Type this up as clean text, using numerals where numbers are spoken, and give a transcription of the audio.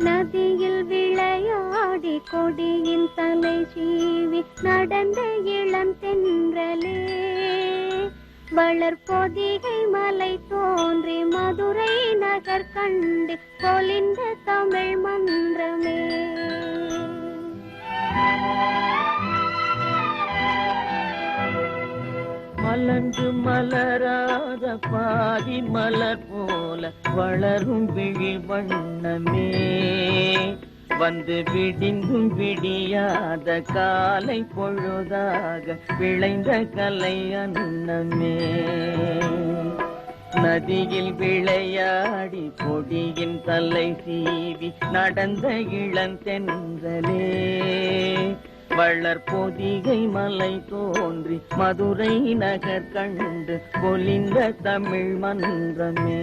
நதியில் விளையாடி கொடியின் தலை சீவி நடந்த இளம் தென்றலே, வளர்பொதிகை மலை தோன்றி மதுரை நகர் கண்டு பொலிந்த தமிழ் மன்றமே. மலர்ந்து மலராத பாதி மலர் போல வளரும் விழி வண்ணமே, வந்து விடிந்தும் விடியாத காலை பொழுதாக விளைந்த கலை அன்னமே. நதியில் விளையாடி கொடியின் தலை சீவி நடந்த இளந்தென்றலே, வளர்பொதிகை மலை தோன்றி மதுரை நகர் கண்டு பொலிந்த தமிழ் மன்றமே.